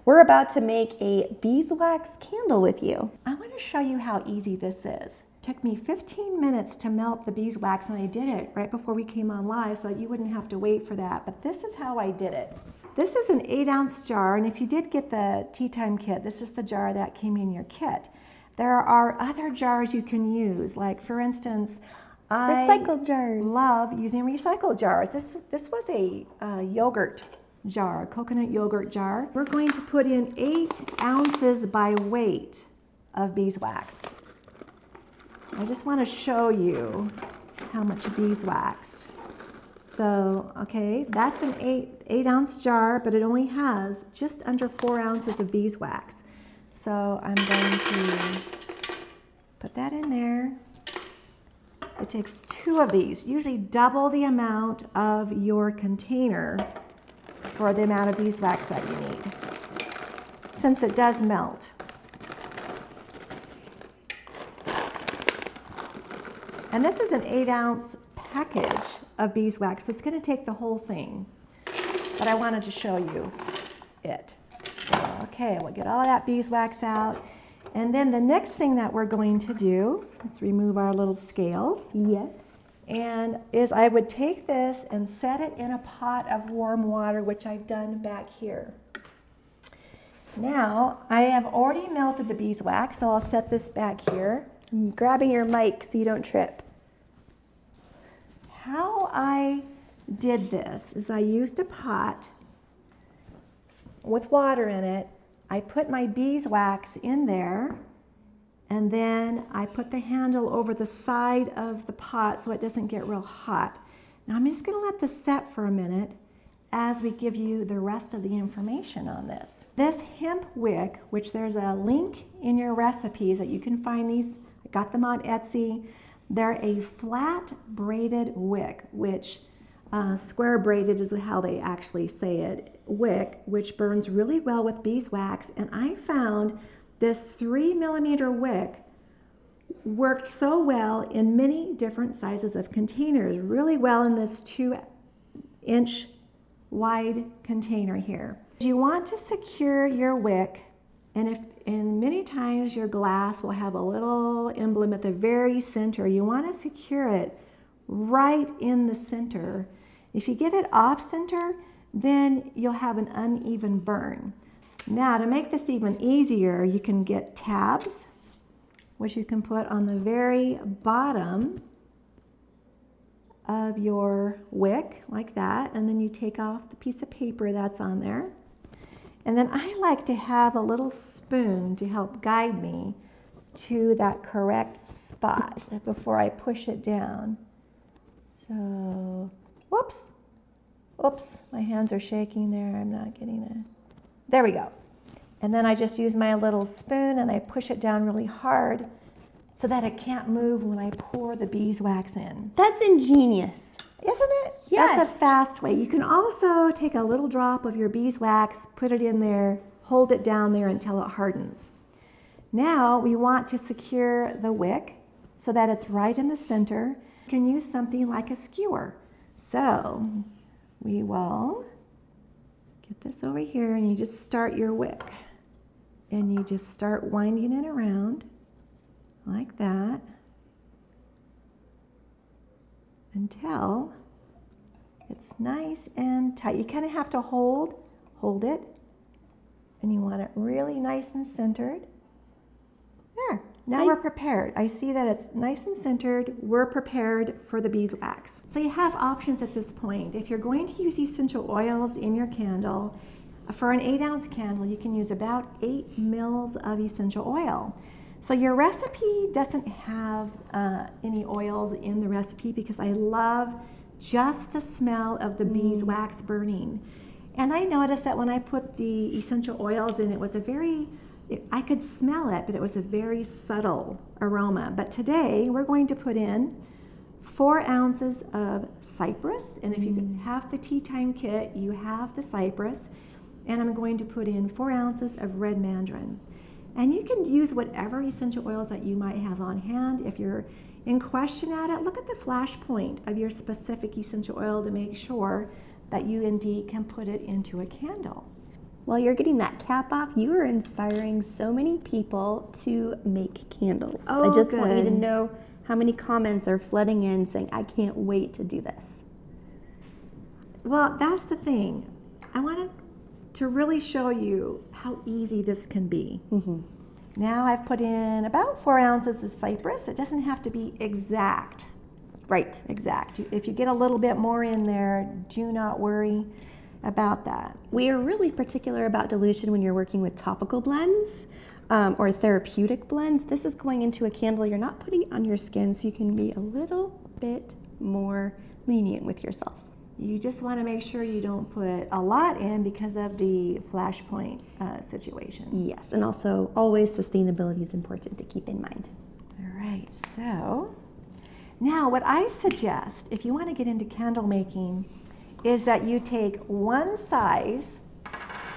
We're about to make a beeswax candle with you. I want to show you how easy this is. It took me 15 minutes to melt the beeswax, and I did it right before we came on live so that you wouldn't have to wait for that. But this is how I did it. This is an 8-ounce jar, and if you did get the tea time kit, this is the jar that came in your kit. There are other jars you can use, like for instance, Recycled jars. Love using recycled jars. This was a yogurt jar, coconut yogurt jar. We're going to put in 8 ounces by weight of beeswax. I just want to show you how much beeswax. So, okay, that's an 8-ounce jar, but it only has just under 4 ounces of beeswax. So I'm going to put that in there. It takes 2 of these, usually double the amount of your container for the amount of beeswax that you need, since it does melt. And this is an 8-ounce package of beeswax, so it's going to take the whole thing. But I wanted to show you it. So, okay, we'll get all that beeswax out. And then the next thing that we're going to do, let's remove our little scales. Yes. And is I would take this and set it in a pot of warm water, which I've done back here. Now, I have already melted the beeswax, so I'll set this back here. I'm grabbing your mic so you don't trip. How I did this is I used a pot with water in it. I put my beeswax in there, and then I put the handle over the side of the pot so it doesn't get real hot. Now I'm just going to let this set for a minute as we give you the rest of the information on this. This Hemp Wick, which there's a link in your recipes that you can find these, I got them on Etsy. They're a flat braided wick, which square braided is how they actually say it, wick, which burns really well with beeswax. And I found this 3mm wick worked so well in many different sizes of containers, really well in this 2-inch wide container here. You want to secure your wick, and many times your glass will have a little emblem at the very center. You want to secure it right in the center. If you get it off center, then you'll have an uneven burn. Now, to make this even easier, you can get tabs, which you can put on the very bottom of your wick, like that, and then you take off the piece of paper that's on there. And then I like to have a little spoon to help guide me to that correct spot before I push it down. So, whoops, my hands are shaking there. I'm not getting it. There we go. And then I just use my little spoon and I push it down really hard so that it can't move when I pour the beeswax in. That's ingenious. Isn't it? Yes. That's a fast way. You can also take a little drop of your beeswax, put it in there, hold it down there until it hardens. Now we want to secure the wick so that it's right in the center. You can use something like a skewer. So we will get this over here, and you just start your wick. And you just start winding it around like that until it's nice and tight. You kind of have to hold it, and you want it really nice and centered. There, now we're prepared. I see that it's nice and centered. We're prepared for the beeswax. So you have options at this point. If you're going to use essential oils in your candle, for an 8-ounce candle, you can use about 8 mils of essential oil. So your recipe doesn't have any oils in the recipe because I love just the smell of the beeswax burning. And I noticed that when I put the essential oils in, it was I could smell it, but it was a very subtle aroma. But today we're going to put in 4 ounces of cypress. And if you have the tea time kit, you have the cypress. And I'm going to put in 4 ounces of red mandarin. And you can use whatever essential oils that you might have on hand. If you're in question at it, look at the flash point of your specific essential oil to make sure that you indeed can put it into a candle. While you're getting that cap off, you are inspiring so many people to make candles. Oh, I just want you to good. know how many comments are flooding in saying, I can't wait to do this. Well, that's the thing. I wanted to really show you how easy this can be. Now I've put in about 4 ounces of cypress. It doesn't have to be exact. Right. Exact. If you get a little bit more in there, do not worry about that. We are really particular about dilution when you're working with topical blends or therapeutic blends. This is going into a candle you're not putting it on your skin, so you can be a little bit more lenient with yourself. You just want to make sure you don't put a lot in because of the flashpoint situation. Yes, and also always sustainability is important to keep in mind. All right, so now what I suggest, if you want to get into candle making, is that you take one size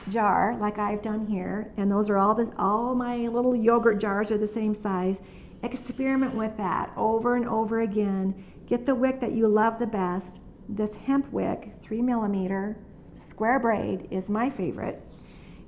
jar, like I've done here, and those are all my little yogurt jars are the same size. Experiment with that over and over again. Get the wick that you love the best. This hemp wick, 3 millimeter, square braid is my favorite.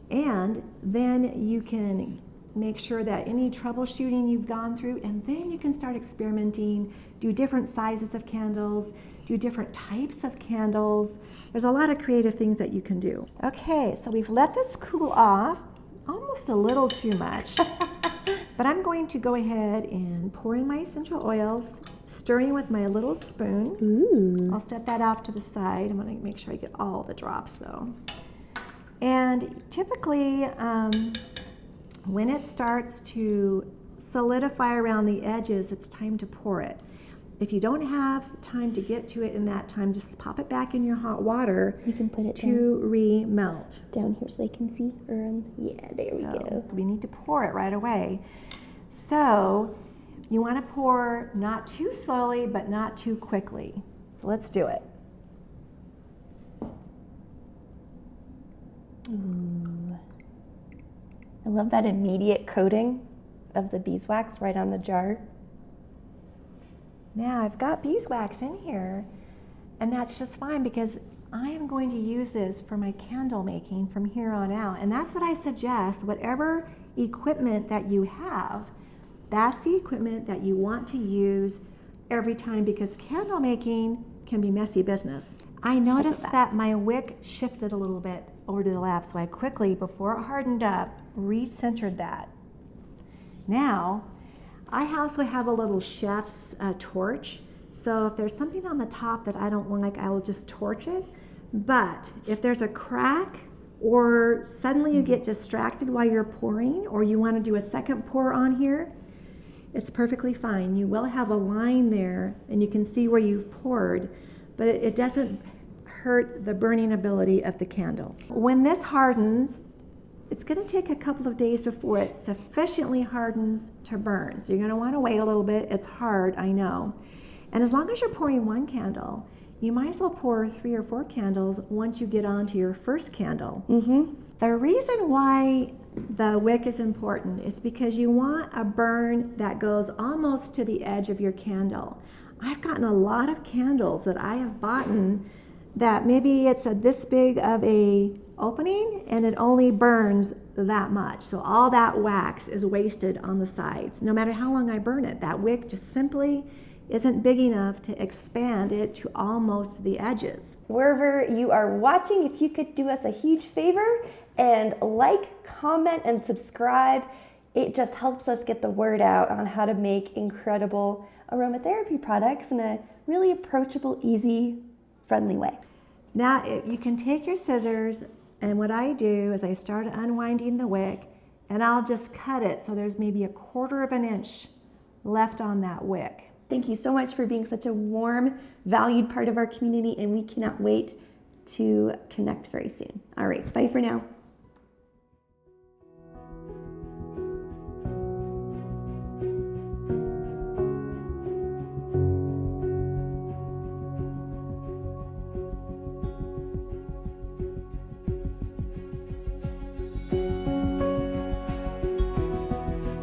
And then you can make sure that any troubleshooting you've gone through, and then you can start experimenting, do different sizes of candles, do different types of candles. There's a lot of creative things that you can do. Okay, so we've let this cool off, almost a little too much. But I'm going to go ahead and pour in my essential oils, stirring with my little spoon. Ooh. I'll set that off to the side. I'm going to make sure I get all the drops though. And typically, when it starts to solidify around the edges, it's time to pour it. If you don't have time to get to it in that time, just pop it back in your hot water. You can put it to re-melt. down here so they can see. Yeah, there we go. We need to pour it right away. So you want to pour not too slowly, but not too quickly. So let's do it. Ooh. I love that immediate coating of the beeswax right on the jar. Now I've got beeswax in here, and that's just fine because I am going to use this for my candle making from here on out. And that's what I suggest. Whatever equipment that you have, that's the equipment that you want to use every time, because candle making can be messy business. I noticed that my wick shifted a little bit over to the left, so I quickly, before it hardened up, recentered that. Now, I also have a little chef's torch, so if there's something on the top that I don't like, I will just torch it. But if there's a crack, or suddenly you get distracted while you're pouring, or you want to do a second pour on here, it's perfectly fine. You will have a line there, and you can see where you've poured, but it doesn't hurt the burning ability of the candle. When this hardens, it's going to take a couple of days before it sufficiently hardens to burn. So you're going to want to wait a little bit. It's hard, I know. And as long as you're pouring one candle, you might as well pour 3 or 4 candles once you get onto your first candle. The reason why the wick is important is because you want a burn that goes almost to the edge of your candle. I've gotten a lot of candles that I have bought that maybe it's this big of a opening and it only burns that much. So all that wax is wasted on the sides. No matter how long I burn it, that wick just simply isn't big enough to expand it to almost the edges. Wherever you are watching, if you could do us a huge favor and like, comment, and subscribe, it just helps us get the word out on how to make incredible aromatherapy products in a really approachable, easy, friendly way. Now you can take your scissors, and what I do is I start unwinding the wick, and I'll just cut it so there's maybe 1/4 of an inch left on that wick. Thank you so much for being such a warm, valued part of our community, and we cannot wait to connect very soon. All right, bye for now.